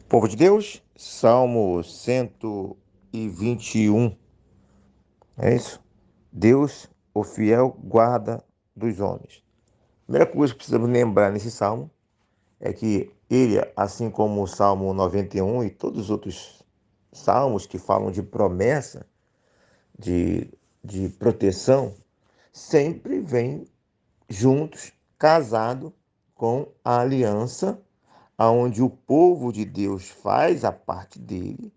Povo de Deus, Salmo 121. É isso? Deus, o fiel guarda dos homens. A primeira coisa que precisamos lembrar nesse salmo é que ele, assim como o Salmo 91 e todos os outros salmos que falam de promessa, de, de proteção, sempre vem juntos, casado com a aliança, aonde o povo de Deus faz a parte dele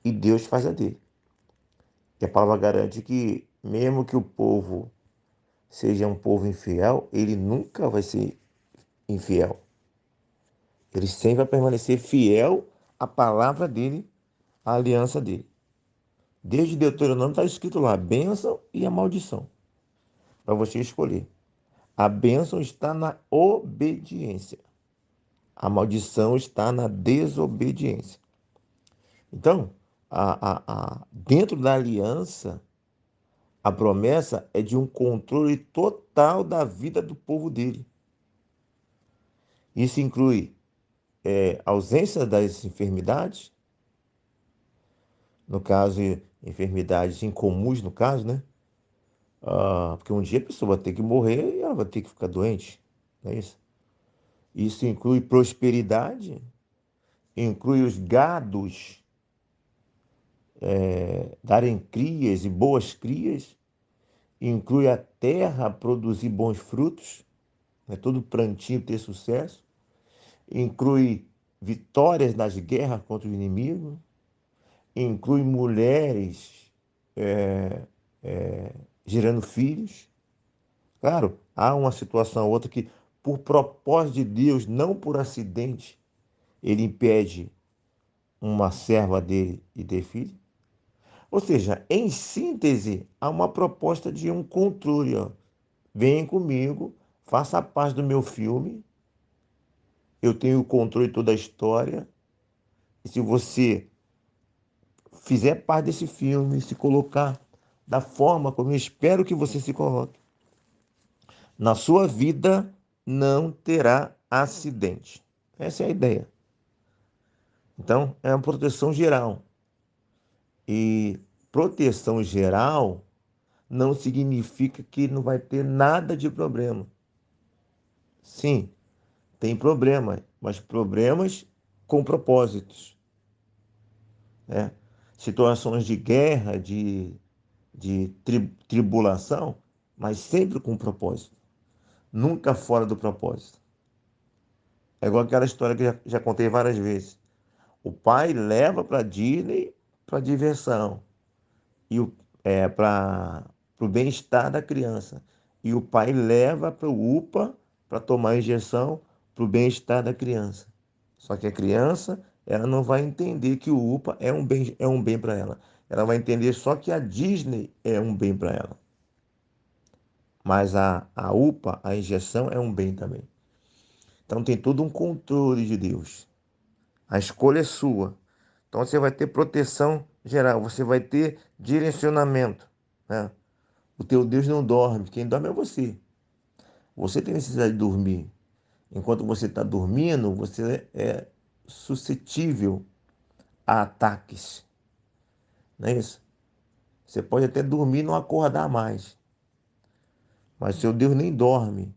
e Deus faz a dele. E a palavra garante que, mesmo que o povo seja um povo infiel, ele nunca vai ser infiel. Ele sempre vai permanecer fiel à palavra dele, à aliança dele. Desde Deuteronômio está escrito lá, a bênção e a maldição, para você escolher. A bênção está na obediência. A maldição está na desobediência. Então, dentro da aliança, a promessa é de um controle total da vida do povo dele. Isso inclui ausência das enfermidades, no caso, enfermidades incomuns, no caso, né? Porque um dia a pessoa vai ter que morrer e ela vai ter que ficar doente, não é isso? Isso inclui prosperidade, inclui os gados darem crias e boas crias, inclui a terra produzir bons frutos, né? Todo plantinho ter sucesso, inclui vitórias nas guerras contra o inimigo, inclui mulheres gerando filhos. Claro, há uma situação ou outra que, por propósito de Deus, não por acidente, ele impede uma serva dele de ter filho. Ou seja, em síntese, há uma proposta de um controle. Ó. Vem comigo, faça parte do meu filme, eu tenho o controle de toda a história. E se você fizer parte desse filme, se colocar da forma como eu espero que você se coloque, na sua vida não terá acidente. Essa é a ideia. Então, é uma proteção geral. E proteção geral não significa que não vai ter nada de problema. Sim, tem problema, mas problemas com propósitos, né? Situações de guerra, de tribulação, mas sempre com propósito, nunca fora do propósito. É igual aquela história que já contei várias vezes. O pai leva para Disney para diversão e para o bem-estar da criança. E o pai leva para o UPA para tomar injeção para o bem-estar da criança. Só que a criança, ela não vai entender que o UPA é um bem para ela. Ela vai entender só que a Disney é um bem para ela. Mas a UPA, a injeção, é um bem também. Então tem todo um controle de Deus. A escolha é sua. Então você vai ter proteção geral, você vai ter direcionamento, né? O teu Deus não dorme, quem dorme é você. Você tem necessidade de dormir. Enquanto você está dormindo, você é suscetível a ataques, não é isso? Você pode até dormir e não acordar mais, mas seu Deus nem dorme.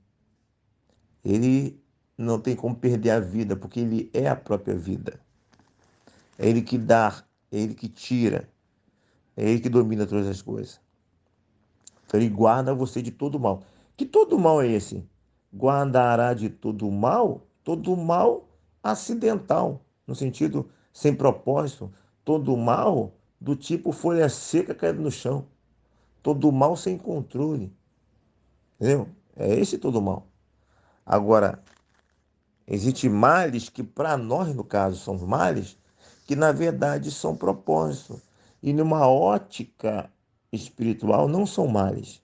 Ele não tem como perder a vida, porque ele é a própria vida. É ele que dá, é ele que tira, é ele que domina todas as coisas. Então ele guarda você de todo mal. Que todo mal é esse? Guardará de todo mal acidental, no sentido sem propósito, todo mal do tipo folha seca caindo no chão, todo mal sem controle, entendeu? É esse todo mal. Agora, existem males que para nós, no caso, são males que na verdade são propósitos. E numa ótica espiritual não são males.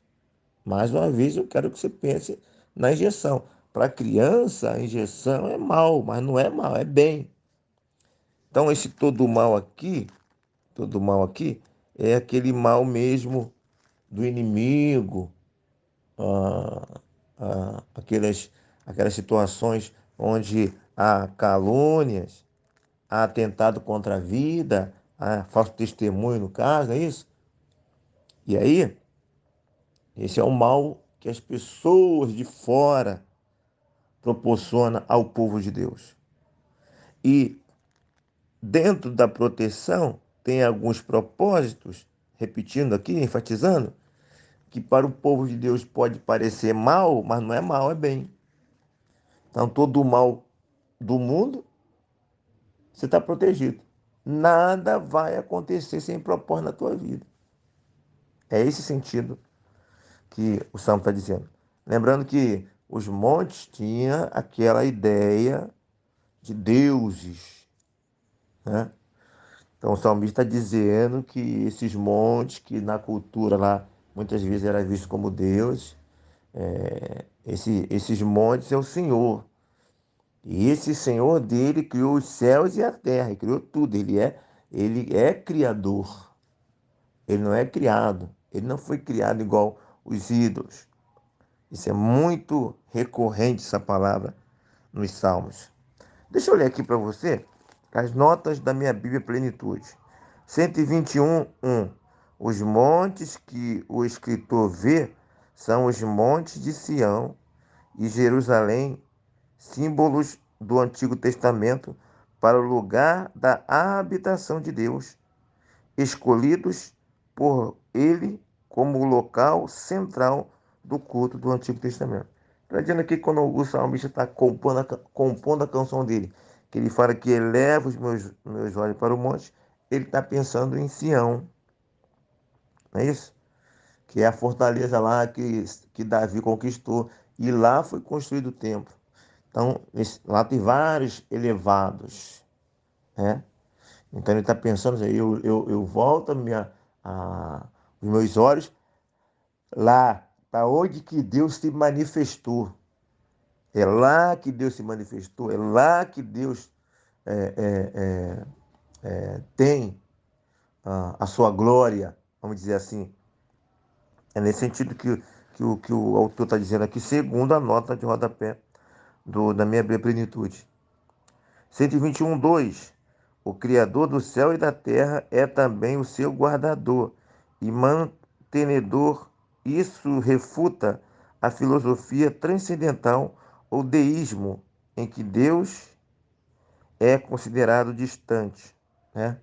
Mais uma vez, eu quero que você pense na injeção. Para criança, a injeção é mal, mas não é mal, é bem. Então, esse todo mal aqui, é aquele mal mesmo do inimigo, ah, aquelas situações onde há calúnias, há atentado contra a vida, há falso testemunho no caso, não é isso? E aí, esse é o mal que as pessoas de fora proporcionam ao povo de Deus. E dentro da proteção tem alguns propósitos, repetindo aqui, enfatizando, que para o povo de Deus pode parecer mal, mas não é mal, é bem. Então todo o mal do mundo, você está protegido. Nada vai acontecer sem propósito na tua vida. É esse sentido que o Salmo está dizendo. Lembrando que os montes tinham aquela ideia de deuses, né? Então o salmista está dizendo que esses montes, que na cultura lá muitas vezes era visto como Deus, esses montes é o Senhor. E esse Senhor dele criou os céus e a terra, ele criou tudo. Ele é criador. Ele não é criado. Ele não foi criado igual os ídolos. Isso é muito recorrente, essa palavra, nos Salmos. Deixa eu ler aqui para você as notas da minha Bíblia Plenitude. 121, 1. Os montes que o escritor vê são os montes de Sião e Jerusalém, símbolos do Antigo Testamento para o lugar da habitação de Deus, escolhidos por ele como o local central do culto do Antigo Testamento. Está dizendo aqui quando o salmista está compondo a canção dele, que ele fala que eleva os meus olhos para o monte, ele está pensando em Sião, não é isso? Que é a fortaleza lá que Davi conquistou, e lá foi construído o templo. Então, lá tem vários elevados, né? Então ele está pensando assim, eu volto os meus olhos lá, para onde que Deus se manifestou. É lá que Deus se manifestou, é lá que Deus tem a sua glória, vamos dizer assim. É nesse sentido que o autor está dizendo aqui, segundo a nota de rodapé da minha plenitude. 121, 2. O Criador do céu e da terra é também o seu guardador e mantenedor. Isso refuta a filosofia transcendental ou deísmo, em que Deus é considerado distante, né?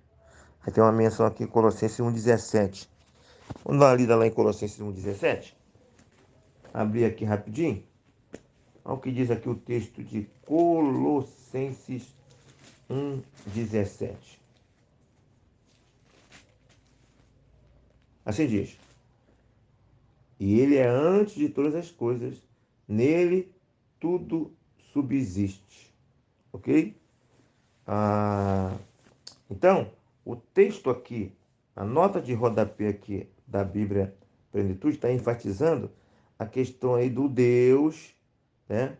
Aí tem uma menção aqui em Colossenses 1,17. Vamos dar uma lida lá em Colossenses 1,17? Abrir aqui rapidinho. Olha o que diz aqui o texto de Colossenses 1,17. Assim diz: e ele é antes de todas as coisas, nele tudo subsiste. Ok? Ah, então, o texto aqui, a nota de rodapé aqui da Bíblia Plenitude está enfatizando a questão aí do Deus, né?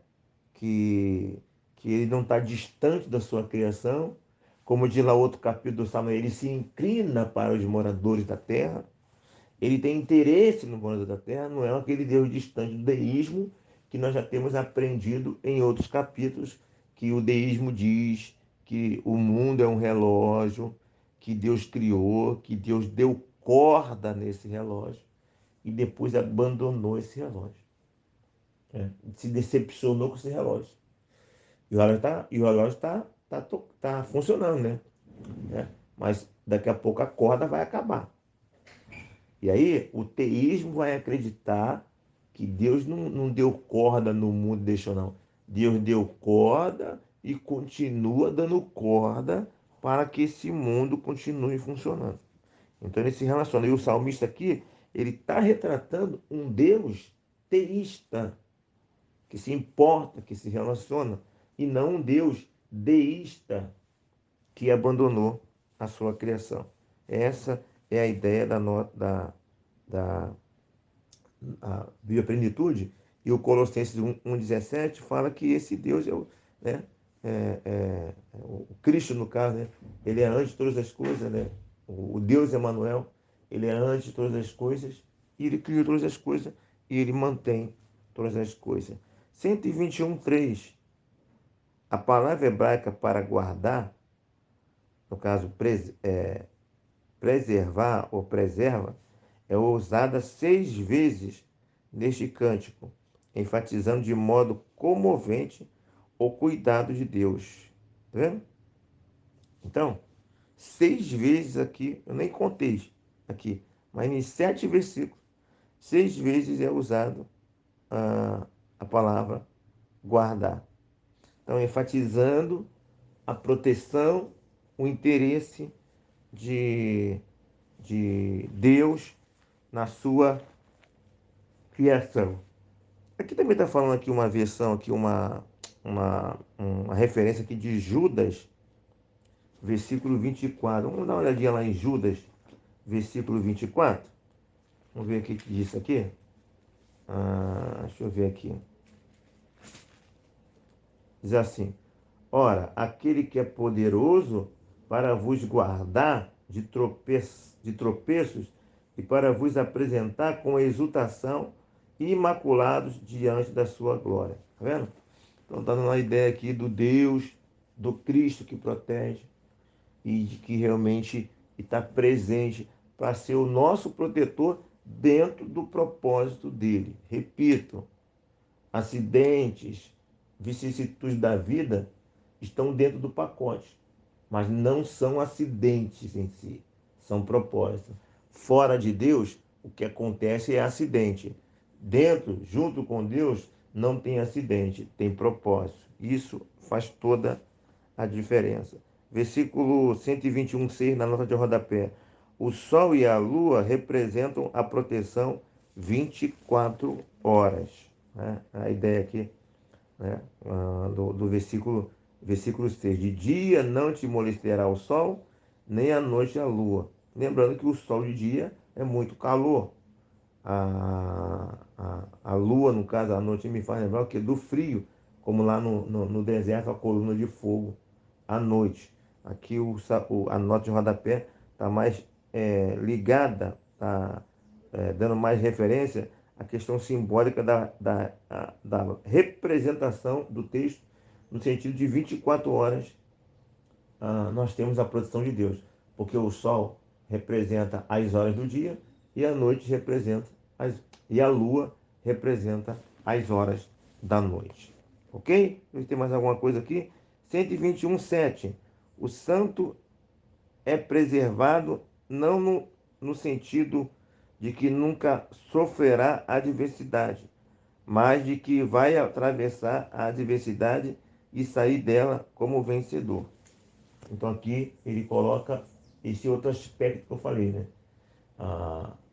Que, que ele não está distante da sua criação, como diz lá outro capítulo do Salmo, ele se inclina para os moradores da terra. Ele tem interesse no morador da terra, não é aquele Deus distante do deísmo que nós já temos aprendido em outros capítulos, que o deísmo diz que o mundo é um relógio que Deus criou, que Deus deu corda nesse relógio e depois abandonou esse relógio. Se decepcionou com esse relógio. E o relógio tá funcionando, né? Mas daqui a pouco a corda vai acabar. E aí o teísmo vai acreditar que Deus não deu corda no mundo, deixou não. Deus deu corda e continua dando corda para que esse mundo continue funcionando. Então ele se relaciona. E o salmista aqui, ele está retratando um Deus teísta, que se importa, que se relaciona, e não um Deus deísta, que abandonou a sua criação. Essa é a ideia da Bíblia Plenitude, e o Colossenses 1,17 fala que esse Deus é né, o Cristo, no caso, né, ele é antes de todas as coisas, né, o Deus Emanuel, ele é antes de todas as coisas, e ele criou todas as coisas, e ele mantém todas as coisas. 121, 3. A palavra hebraica para guardar no caso, preservar ou preserva, é usada 6 vezes neste cântico, enfatizando de modo comovente o cuidado de Deus. Tá vendo? Então, 6 vezes aqui, eu nem contei aqui, mas em 7 versículos, 6 vezes é usado a palavra guardar. Então, enfatizando a proteção, o interesse de, de Deus na sua criação. Aqui também está falando aqui uma versão, aqui uma referência aqui de Judas, versículo 24. Vamos dar uma olhadinha lá em Judas, versículo 24. Vamos ver o que diz aqui. Deixa eu ver aqui. Diz assim: ora, aquele que é poderoso para vos guardar de tropeços e para vos apresentar com exultação imaculados diante da sua glória. Tá vendo? Então, está dando uma ideia aqui do Deus, do Cristo que protege e de que realmente está presente para ser o nosso protetor dentro do propósito dele. Repito, acidentes, vicissitudes da vida estão dentro do pacote, mas não são acidentes em si, são propósitos. Fora de Deus, o que acontece é acidente. Dentro, junto com Deus, não tem acidente, tem propósito. Isso faz toda a diferença. Versículo 121,6 na nota de rodapé. O sol e a lua representam a proteção 24 horas. Né? A ideia aqui, né? do versículo 6. De dia não te molestará o sol, nem à noite a lua. Lembrando que o sol de dia é muito calor. A lua, no caso, à noite, me faz lembrar o quê? Do frio, como lá no deserto, a coluna de fogo à noite. Aqui a nota de rodapé está mais ligada, está dando mais referência à questão simbólica da representação do texto, no sentido de 24 horas nós temos a proteção de Deus, porque o sol representa as horas do dia e a noite representa e a lua representa as horas da noite. Ok? Tem mais alguma coisa aqui? 121,7. O santo é preservado não no sentido de que nunca sofrerá adversidade, mas de que vai atravessar a adversidade e sair dela como vencedor. Então aqui ele coloca esse outro aspecto que eu falei, né?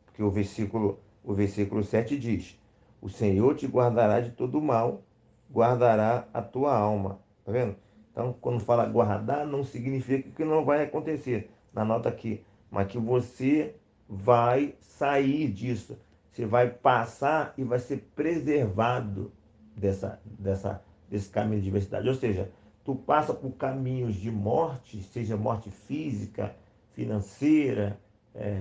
Porque o versículo 7 diz: o Senhor te guardará de todo mal, guardará a tua alma. Tá vendo? Então, quando fala guardar, não significa que não vai acontecer. Na nota aqui, mas que você vai sair disso. Você vai passar e vai ser preservado desse caminho de diversidade. Ou seja, tu passa por caminhos de morte, seja morte física, financeira,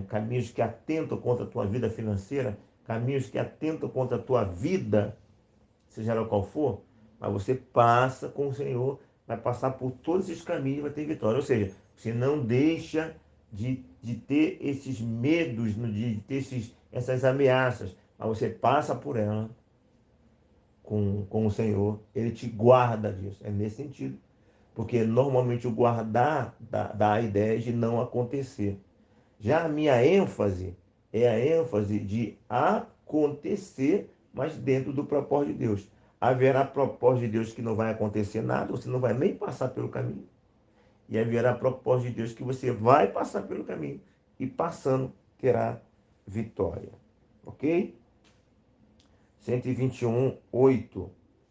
caminhos que atentam contra a tua vida financeira, caminhos que atentam contra a tua vida, seja lá qual for, mas você passa com o Senhor, vai passar por todos esses caminhos e vai ter vitória. Ou seja, você não deixa de ter esses medos, de ter essas ameaças, mas você passa por ela com o Senhor, Ele te guarda disso. É nesse sentido. Porque normalmente o guardar dá a ideia de não acontecer. Já a minha ênfase é a ênfase de acontecer, mas dentro do propósito de Deus. Haverá propósito de Deus que não vai acontecer nada, você não vai nem passar pelo caminho. E haverá propósito de Deus que você vai passar pelo caminho e passando terá vitória. Ok? 121:8.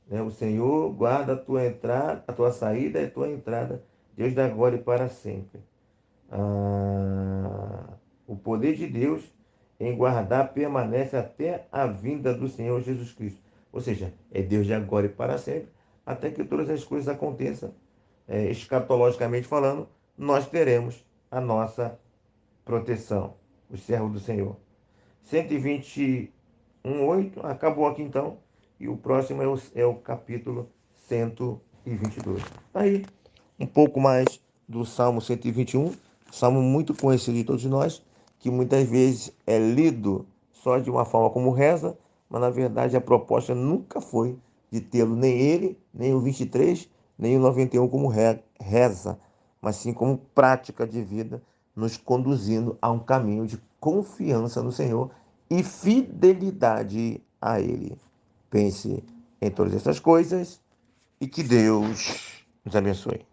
Né? O Senhor guarda a tua entrada, a tua saída e a tua entrada, desde agora e para sempre. O poder de Deus em guardar permanece até a vinda do Senhor Jesus Cristo. Ou seja, é Deus de agora e para sempre, até que todas as coisas aconteçam, escatologicamente falando, nós teremos a nossa proteção, os servos do Senhor. 121:8, acabou aqui então, e o próximo é o capítulo 122. Aí, um pouco mais do Salmo 121, salmo muito conhecido de todos nós, que muitas vezes é lido só de uma forma como reza, mas na verdade a proposta nunca foi de tê-lo nem ele, nem o 23, nem o 91 como reza, mas sim como prática de vida, nos conduzindo a um caminho de confiança no Senhor e fidelidade a Ele. Pense em todas essas coisas e que Deus nos abençoe.